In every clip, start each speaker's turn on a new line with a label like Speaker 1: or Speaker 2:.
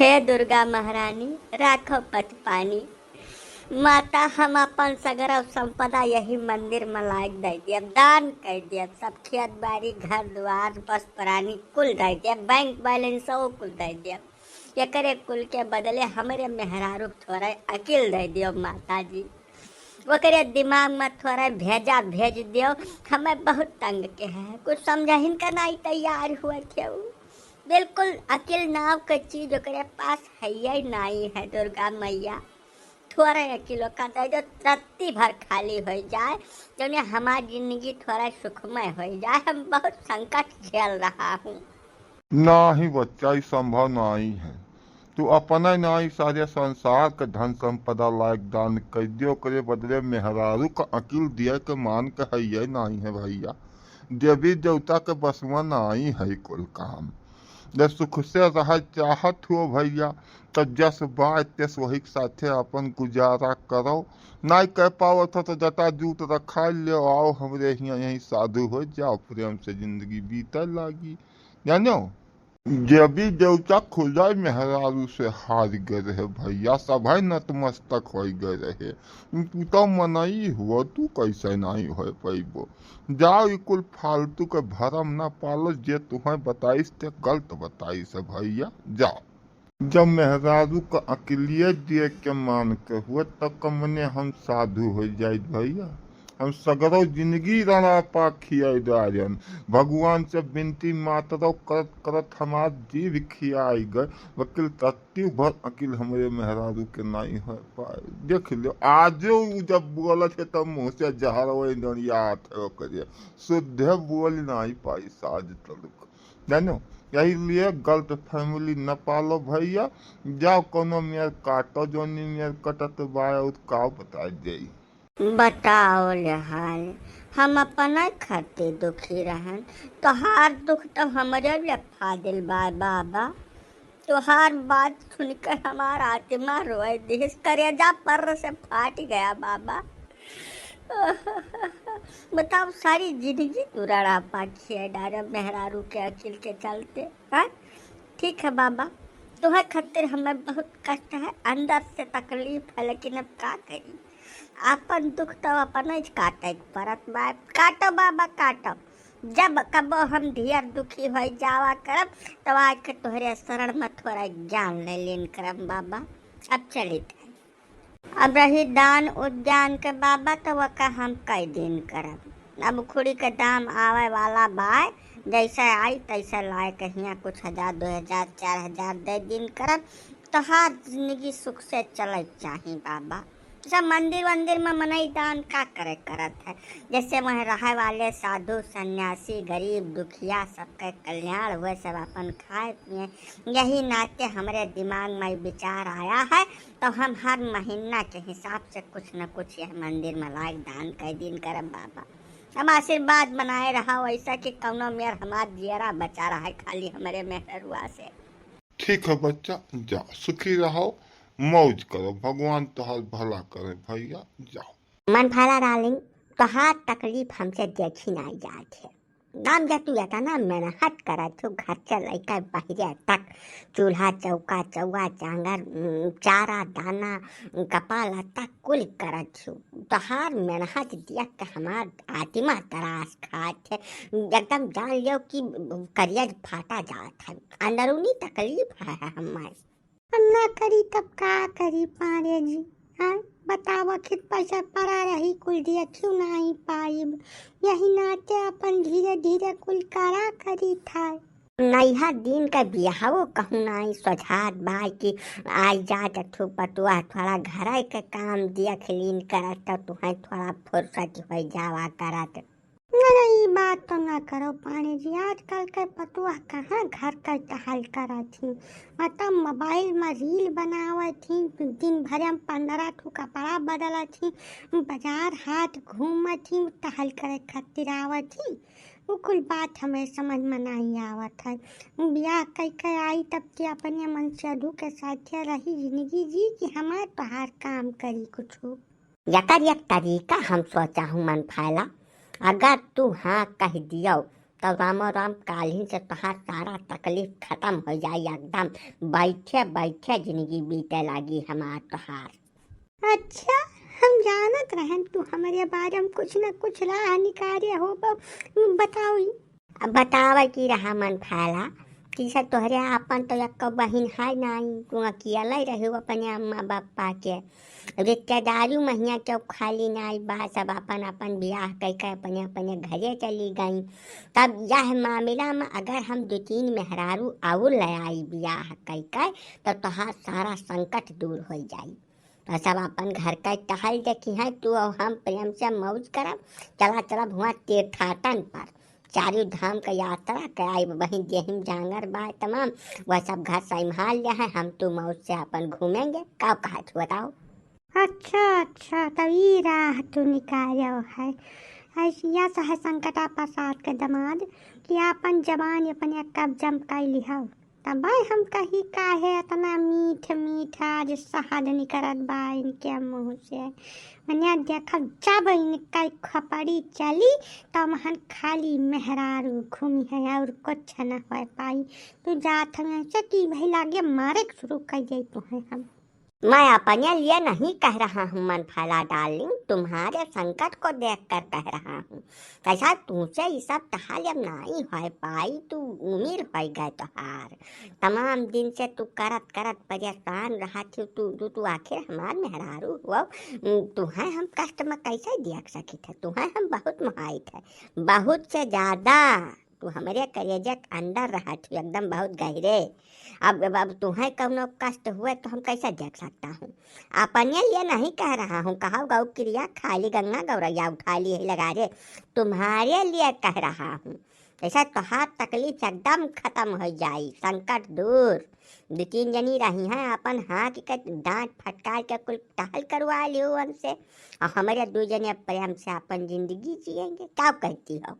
Speaker 1: हे दुर्गा महारानी राखो पत पानी। माता हम अपन सगरा संपदा यही मंदिर में लाग दे दिया, दान कर दिया, सब खेत बाड़ी घर द्वार बस प्राणी कुल दे दिया, बैंक बैलेंस कुल दे दिया। एकरे कुल के बदले हमारे मेहरारू थोड़ा अकिल दे दियो माता जी, ओकरे दिमाग में थोड़ा भेज दियो। हमें बहुत तंग के है, कुछ समझहिन का नहीं तैयार हुआ क्यों। बिल्कुल अकिल नाव का चीज ओकरे पास है ही नहीं है। दुर्गा मैया थोड़ा अकिलो का दे जो रत्ती भर खाली हो जाए, जो हमारी जिंदगी थोड़ा सुखमय हो जाए। हम बहुत संकट झेल रहा हूँ।
Speaker 2: नहीं बच्चा, ये संभव नहीं है। तू अपना नहीं सारे संसार का धन संपदा लायक दान कर दियो, करे बदले मेहरारू का अकिल दिया के मान के है ये नहीं है भैया। देवी देवता के बस में नहीं है कुल काम। जब सुख से रह चाहत हो भैया, तो जस बात तेस वही के साथे अपन गुजारा करो। नहीं कह पाओ तो जटा जूत रखा ले आओ हमरे यहाँ, यही साधु हो जाओ, प्रेम से जिंदगी बीते लागी। जानो देवी देवता खुदा मेहरारू से हार गए रहे भैया, सब नतमस्तक हो गए रहे। तू तो मनई हुआ, तू कैसे नहीं हो पैबो। जाओ कुल फालतू के भरम न पालो, जे तुम्हें बताइस ते गलत बताइस भैया। जाओ जब मेहरारू का अकिलियत दिए के मान के हुए तब कमने हम साधु हो जाए भैया। हम सगरो जिंदगी रणा पा खियाई दारन, भगवान से विनती मातरो करत करत हमार जीव खियाई गए। वकील तत्ती भर अकिल हमारे मेहरारू के नहीं हो पाए। देख लो आज जब बोल थे तब मुँह से जहर वही याद करे, शुद्ध बोल नहीं पाई साज तलुक। जानो यही लिए गलत फैमिली न पालो भैया। जाओ कोनो मेयर काटो, जो मेयर कटत बाया उसका बता दे।
Speaker 1: बताओ ले हाल, हम अपना खाते दुखी रहन, तोहार दुख तो हमारे लिए फादिल बाबा। तोहार बात सुनकर हमारा आत्मा रोए दिस करेजा पर से फाट गया बाबा। बताओ सारी जिंदगी तू रड़ा पाखिए डारे मेहरारू के अकिल के चलते। हाँ ठीक है बाबा, तुम्हें खातिर हमें बहुत कष्ट है, अंदर से तकलीफ है, लेकिन अब क्या करी। अपन दुख तो अपना काटे परत बाप। काटो बाबा काटो, जब कबो हम ढेर दुखी हो जावा करब तब आज के तोहरे शरण में थोड़ा ज्ञान ले लेन करब बाबा। अब चली अब रही दान उद्यान के बाबा, तो वह हम कई दिन करब। अब खुड़ी के दाम आवे वाला बाय, जैसे आई तैसे लाए कहिया कुछ 1000 2000 4000 दे दिन करब। तो हर जिंदगी सुख से चले चाहिए बाबा। सब मंदिर वंदिर में मनई दान का करे करत है, जैसे वह रहे वाले साधु सन्यासी गरीब दुखिया सबके कल्याण हुए, सब अपन खाए पिए। यही नाते हमारे दिमाग में विचार आया है, तो हम हर महीना के हिसाब से कुछ न कुछ यह मंदिर में लायक दान कई दिन करब बाबा। हम आशीर्वाद बनाए रहा वैसा कि कौनो मेयर हमार जियरा बचा रहा है खाली हमारे मेहरुआ से।
Speaker 2: ठीक है बच्चा, जाओ सुखी रहो, मौज करो, भगवान तोहार भला करे भैया। जाओ
Speaker 1: मन भला डार्लिंग, तोहार तकलीफ हमसे देखी नहीं जात है। नाम जतू जाता ना मैंने हट करा छो, घर से लेकर बहरे तक चूल्हा चौका चौवा चांगर चारा दाना कपाला तक कुल करा छो। तोहार मेहनत देख के हमार आत्मा तरास खात है, एकदम जान लियो कि करियर फाटा जात है, अंदरूनी तकलीफ है हमारे। हम ना करी तब का करी पारे जी। हाँ बतावा कित पैसा पड़ा रही कुल दिया क्यों नहीं पाई। यही नाते अपन धीरे धीरे कुल करा करी था। नैहा दिन का बिहावो कहूँ नहीं सोझात बाई कि आई जा जठू पटुआ थोड़ा घर के काम दिया खलीन करत तो तुम्हें थोड़ा फुर्सत हो जावा करत। नहीं बात तो ना करो पानी जी, आजकल के पटुआ कहाँ घर का टहल करा थी, मतलब मोबाइल में रील बनावे थी, दिन भर में 15 ठो कपड़ा बदला थी, बाजार हाथ घूम थी, टहल करे खातिर आवत थी। वो कुल बात हमें समझ में नहीं आवत है। ब्याह कई के आई तब के अपने मन से अधू के साथ रही जिंदगी जी कि हमारे बाहर काम करी कुछ यकर एक तरीका हम सोचा हूँ मन फैला। अगर तू हाँ कह दियो तो रामो राम काल्हि से तोहार सारा तकलीफ खत्म हो जाए एकदम। बैठे बैठे जिंदगी बीते लागी हमार तोहार। अच्छा, हम जानत रहन तू हमारे बारे में कुछ न कुछ राह निकाले हो। बताओ। अब बतावे की रहा मन फैला कि सब तोहरे अपन तो एक बहिन है नहीं, तू अकेला ही रहे अपने अम्मा बापा के। रिश्तेदारी महिया चौक खाली नहीं बा, सब अपन अपन ब्याह करके अपने अपने घरे चली गई। तब यह मामला में अगर हम 2-3 मेहरारू और ले आई ब्याह करके तो तोहार सारा संकट दूर हो जाई। तो सब अपन घर का टहल देखी है, तू और हम प्रेम से मौज करब। चला चला हुआ तीर्थाटन पर चारों धाम का यात्रा कराई बहिन, जेहिम जांगर बा तमाम वह सब घर संभाल लिया है। हम तो मौज से अपन घूमेंगे। का कहा बताओ। अच्छा, तब ये राह तू निकालो है। ऐसिया सा है संकटा प्रसाद के दमाद कि अपन जबान अपने कब्जा कर लिहाओ। तब हम कही काहे इतना मीठ मीठा आज शहद निकलत बा इनके मुँह से। मैंने देखा जब इनका खपड़ी चली तो महन खाली मेहरारू घूमी है और कुछ न हो पाई। तू जात हमें से कि भाई लागे मारे शुरू कर जाई तो है हम। मैं अपने लिए नहीं कह रहा हूँ मन फैला डार्लिंग, तुम्हारे संकट को देखकर कह रहा हूँ। कैसा तुझसे ये सब तहालियम नहीं हो पाई, तू उम्र हो गए तोहार। तमाम दिन से तू करत करत परेशान रहा थी। तू आखिर हमार मेहरारू हुआ। तुम्हें हम कष्ट में कैसे देख सकी थे। तुम्हें हम बहुत मुहाई थे, बहुत से ज्यादा। तू हमारे कलेजे के अंदर रहा थी एकदम बहुत गहरे। अब तुम्हें कौनो कष्ट हुए तो हम कैसे देख सकता हूँ। अपने लिए नहीं कह रहा हूँ, कहा गौ क्रिया खाली गंगा गौरैया उठा ली है लगा रे। तुम्हारे लिए कह रहा हूँ। ऐसा तोहार तकलीफ एकदम खत्म हो जाई, संकट दूर। 2-3 जनी रही हैं अपन हाथ के डांट फटकार के कुल टहल करवा लियो उनसे, और हमारे 2 जने प्रेम से अपन जिंदगी जिएंगे। क्या कहती हो।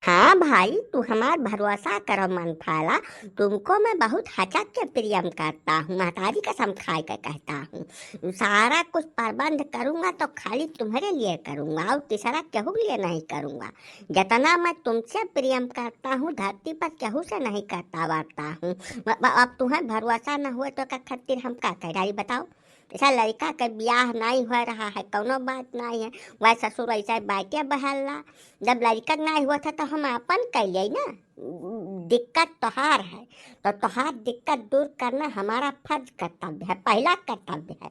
Speaker 1: हाँ भाई, तू हमार भरोसा करो मन फैला। तुमको मैं बहुत हचक के प्रेम करता हूँ, महतारी कसम खाए के कहता हूँ। सारा कुछ प्रबंध करूँगा तो खाली तुम्हारे लिए करूँगा और तीसरा केहू लिए नहीं करूँगा। जितना मैं तुमसे प्रेम करता हूँ धरती पर केहू से नहीं करता वारता हूँ। अब तुम्हें भरोसा न हुए तो क्या खातिर हम क्या कह बताओ। ऐसा लड़का का ब्याह नहीं हो रहा है, कोनो बात नहीं है। वह ससुर ऐसा बाटे बहलना, जब लड़का नहीं हुआ था तो हम अपन कर लिए ना। दिक्कत तोहार है तो तोहार दिक्कत दूर करना हमारा फर्ज कर्तव्य है, पहला कर्तव्य है।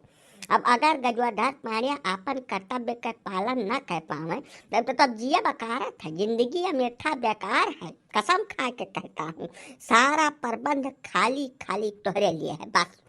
Speaker 1: अब अगर गजवाधर पाड़िया अपन कर्तव्य का पालन न कर पावे तब जिया बेकार है, जिंदगी मीठा बेकार है। कसम खा के कहता हूँ, सारा प्रबंध खाली खाली तोहरे लिए है बस।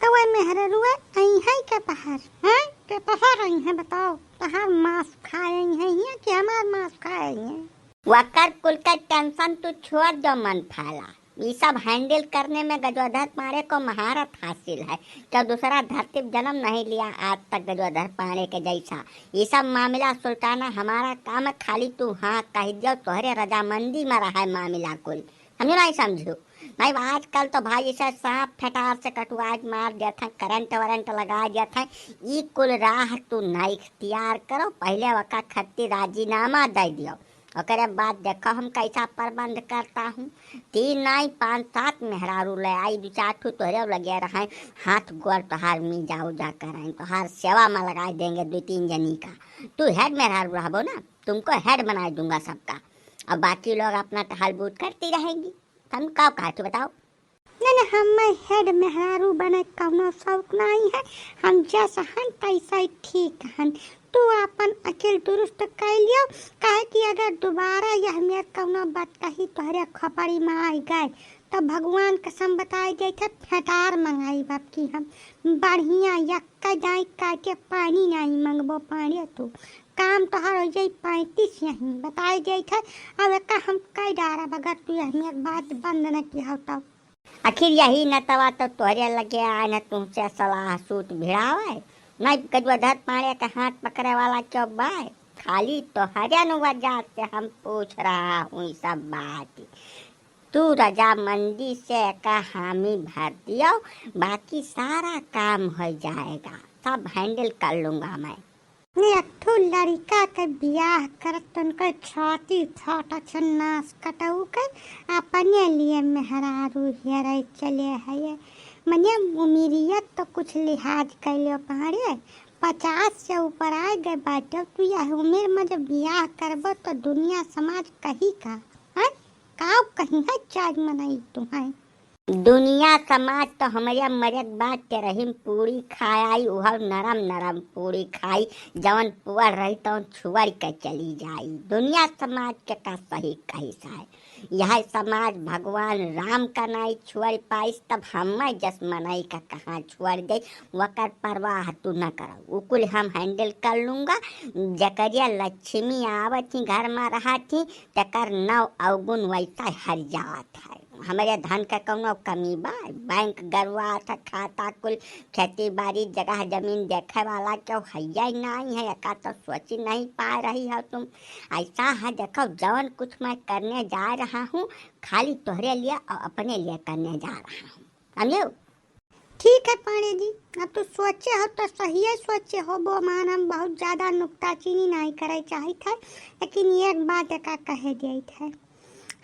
Speaker 1: तो वह मेहरुआ आई है के पहाड़ हैं, के पहाड़ आई है बताओ। तहार मांस खाए हैं या कि हमार मांस खाए हैं। वकर कुल का टेंशन तू छोड़ दो मन फैला। ये सब हैंडल करने में गजवाधर पाड़े को महारत हासिल है। क्या दूसरा धरती जन्म नहीं लिया आज तक गजवाधर पाड़े के जैसा। ये सब मामला सुल्ताना हमारा काम है, खाली तू हाँ कह दियो तोहरे रजामंदी में रहा है मामला कुल। समझो नहीं समझो भाई। आजकल तो भाई ऐसा सांप फटार से कटुआ मार देते हैं, करंट वरंट लगा देते हैं। ये कुल राह तू नहीं इख्तियार करो, पहले वका खत्ती राजीनामा दे दियो, ओकरे बाद देखो हम कैसा प्रबंध करता हूँ। 3 नहीं 5-7 मेहरारू ले आई, 2-4 ठू तोहरे लगे रहे, हाथ गोर तोहार मी जाओ जा कर तोहार सेवा में लगा देंगे 2-3 जनी का। तू हेड मेहरारू रहबो ना, तुमको हेड बना दूंगा सबका, और बाकी लोग अपना टहल बूट करती रहेंगी। हम का कहते बताओ। नहीं हम हेड मेहरारू बने कौनो शौक नहीं है। हम जैसा हन तैसा ही ठीक हन। तू अपन अकेल दुरुस्त कर लियो, कहे कि अगर दोबारा यह मेरे कौनो बात कही तोहरे खपड़ी में आई गए तो भगवान कसम बताए गए थे फटार मंगाई बाप की हम बढ़िया यक्का जाए काटे पानी नहीं मंगबो पानी। तू काम तोहर हो जाए 35 यहीं बताए गए थे। अब एक हम कई डारा बगैर तू यह बात बंद न किया होता। आखिर यही न तवा तो तोहरे लगे आए न तुमसे सलाह सूट भिड़ावे, नहीं गजवाधर पाड़े के हाथ पकड़े वाला चौबाए। खाली तोहरे वजह से हम पूछ रहा हूँ सब बात। तू रजामंदी से का हामी भर दियो, बाकी सारा काम हो जाएगा, सब हैंडल कर लूँगा मैं। एकठो लड़का के बियाह करत तो उनकर छाती छाटा छन्नास कटऊ के अपने लिए मेहरारू हेरे चले है। मने उमिरियत तो कुछ लिहाज कैले पारे 50 से ऊपर आ गए बाटे। तू यह उम्र में जब बियाह करब तो दुनिया समाज कही का है का कहीं है चाज मनाई तुम्हें। दुनिया समाज तो हमारे मरद बात के रहीम पूरी खाई उहर नरम नरम पूरी खाई जवन पुअर रही तो छुअर के चली जाई। दुनिया समाज के का सही कही है। यह समाज भगवान राम का नाई छुअर पाइस तब हम जस मनाई का कहाँ छुअर गई वकर परवाह तू न करो उकुल हम हैंडल कर लूँगा। जकरिया लक्ष्मी आवत थी घर में रहा थी तकर नव अवगुण वैसा हर जात है। हमारे धन का कौनो कमी बा बैंक गरवा था खाता कुल खेती बाड़ी जगह जमीन देखे वाला क्यों हैया नहीं है का तो सोच नहीं पा रही हो तुम। ऐसा है देखो जवन कुछ मैं करने जा रहा हूँ खाली तोहरे लिए और अपने लिए करने जा रहा हूँ समझो। ठीक है पाणे जी अब तो सोचे हो तो सही है सोचे हो वो मान हम बहुत ज्यादा नुक्ताचीनी नहीं करे चाहते थे लेकिन एक बात का कहे दिए थे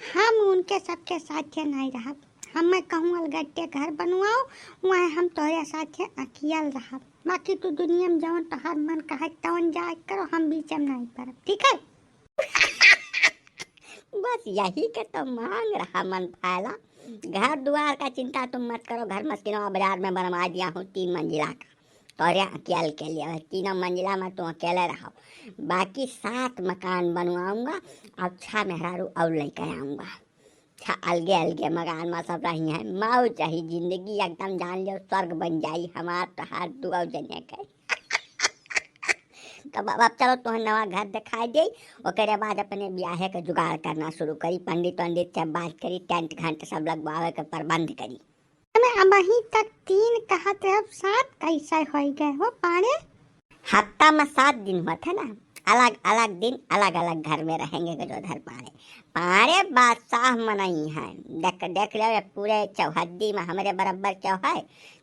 Speaker 1: हम उनके सबके साथे नहीं रहा। हम मैं कहूँ अलगट्टे घर बनवाओ वहाँ हम तोरे साथे अकेल रहा। बाकी तो दुनिया में जवन तो हर मन कहे तवन जाए करो हम बीच में नहीं पड़ब ठीक है। बस यही के तो मांग रहा मन फैला। घर द्वार का चिंता तुम मत करो घर मस्किनवा बाजार में बनवा दिया हूँ 3 मंजिला का तोरे अकेले के लिए 3 मंजिला में तुम अकेले रहो। बाकी 7 मकान बनवाऊंगा और 6 मेहरारू और लेकर आऊँगा। 6 अलगे अलगे मकान में सब रही हैं माओ चाहिए जिंदगी एकदम जान लो स्वर्ग बन जाई हमार तो हाथ दुआ जने के। तो अब चलो तुह नवा घर दिखाई दे ओकरे बाद अपने ब्याहे के जुगाड़ करना शुरू करी पंडित पंडित से बात करी टेंट घंट सब लगवावे के प्रबंध करी। अब अभी तक 3 कहा थे अब 7 कैसे हो गए हो पारे। हफ्ता में 7 दिन हुआ था ना अलग अलग दिन अलग अलग घर में रहेंगे गजोधर पारे। पारे बादशाह मनाई है देख देख लो पूरे चौहद्दी में हमारे बराबर क्यों है।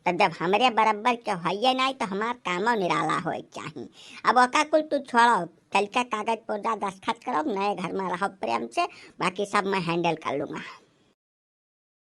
Speaker 1: तो जब हमारे बराबर क्यों है नहीं तो हमारा कामों निराला हो चाहिए। अब ओका कुल तू छोड़ो कल का कागज पुर्जा दस्तखत करो नए घर में रहो प्रेम से बाकी सब मैं हैंडल कर लूँगा।